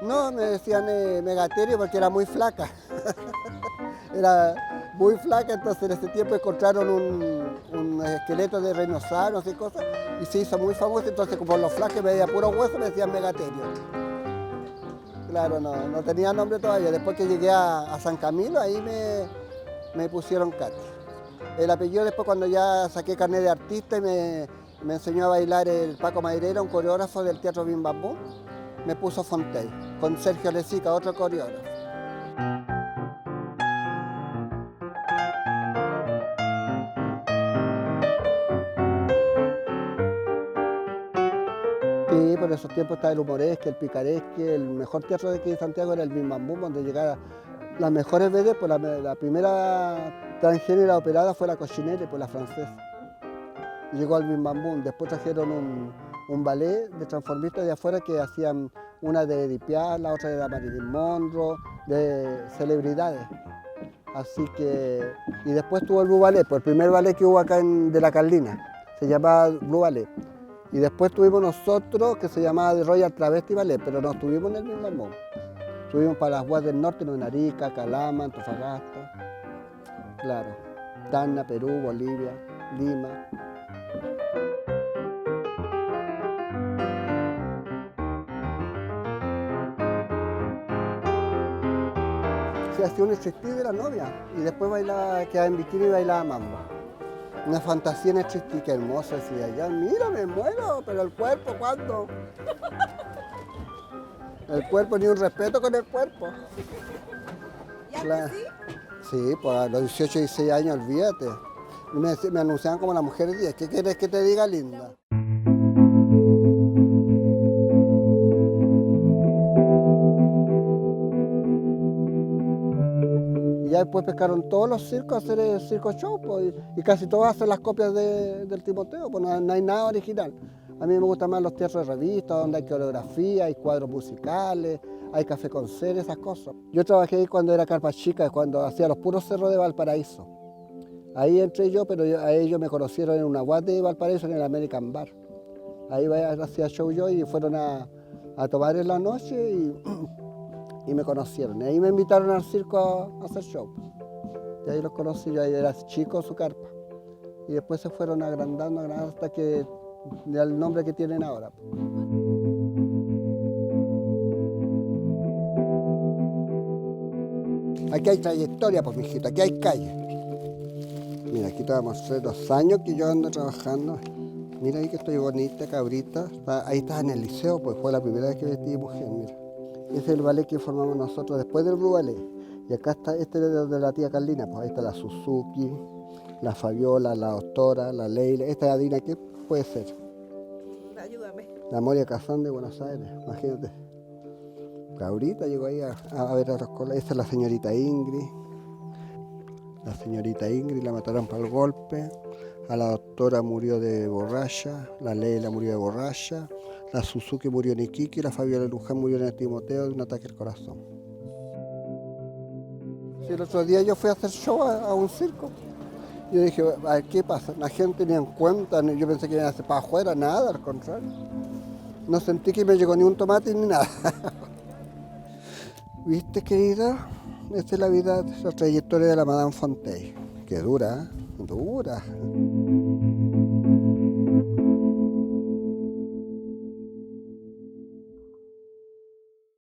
No, me decían Megaterio porque era muy flaca. Era muy flaca, entonces en ese tiempo encontraron un esqueleto de rinoceronte y cosas, y se hizo muy famoso, entonces como los flacos me veía puro hueso me decían Megaterio. Claro, no tenía nombre todavía. Después que llegué a San Camilo, ahí me pusieron Katy. El apellido después cuando ya saqué carnet de artista y me enseñó a bailar el Paco Mairera, un coreógrafo del Teatro Bim Bam Boom, me puso Fontey, con Sergio Lezica, otro coreógrafo. Sí, por esos tiempos estaba el Humoresque, el Picaresque, el mejor teatro de aquí de Santiago era el Bim Bam Boom, donde llegaba las mejores veces, pues la primera transgénera operada fue la Cochinere, pues la francesa. Llegó al Bim Bam Boom, después trajeron un ballet de transformistas de afuera que hacían una de Edith Piaf, la otra de Marilyn Monroe, de celebridades. Así que, y después tuvo el Blue Ballet, pues el primer ballet que hubo acá de la Carlina, se llamaba Blue Ballet. Y después tuvimos nosotros que se llamaba The Royal Travesti Ballet, pero no estuvimos en el Bim Bam Boom. Estuvimos para las UAS del norte, en Arica, Calama, Antofagasta, claro, Tacna, Perú, Bolivia, Lima. Se hacía un striptease de la novia y después bailaba, quedaba en bikini y bailaba mambo. Una fantasía en striptease, qué hermoso, decía ya, mira, me muero, pero el cuerpo, ¿cuándo? El cuerpo, ni un respeto con el cuerpo. Claro. Sí, pues a los 18 y 16 años, olvídate. Me anunciaban como la mujer 10, ¿qué quieres que te diga, linda? Y ya después pescaron todos los circos a hacer el circo show, pues, y casi todos hacen las copias del Timoteo, pues no hay nada original. A mí me gustan más los teatros de revista, donde hay coreografía, hay cuadros musicales, hay café con ser, esas cosas. Yo trabajé ahí cuando era carpa chica, cuando hacía los puros cerros de Valparaíso. Ahí entré yo, pero a ellos me conocieron en una UAT de Valparaíso, en el American Bar. Ahí hacía show yo y fueron a tomar en la noche y me conocieron. Y ahí me invitaron al circo a hacer show. Y ahí los conocí, yo ahí era chico su carpa. Y después se fueron agrandando hasta que el nombre que tienen ahora. Aquí hay trayectoria, pues, mijito, aquí hay calle. Mira, aquí te voy a mostrar 2 años que yo ando trabajando. Mira ahí que estoy bonita, cabrita. Ahí estás en el liceo, pues fue la primera vez que vestí de mujer, mira. Ese es el ballet que formamos nosotros después del Blue Ballet. Y acá está este de la tía Carlina, pues ahí está la Suzuki, la Fabiola, la Doctora, la Leila. Esta Adina, ¿qué puede ser? Ayúdame. La Moria Kazán de Buenos Aires, imagínate. Cabrita llegó ahí a ver a los colegas. Esta es la señorita Ingrid. La señorita Ingrid la mataron para el golpe. A la Doctora murió de borracha. La Leila murió de borracha. La Suzuki murió en Iquique y la Fabiola Luján murió en el Timoteo de un ataque al corazón. Sí, el otro día yo fui a hacer show a un circo. Yo dije, a ver, ¿qué pasa? La gente ni en cuenta, yo pensé que iban a hacer para afuera, nada, al contrario. No sentí que me llegó ni un tomate ni nada. ¿Viste, querida? Esta es la vida, la trayectoria de la Madame Fontey. Que dura, dura.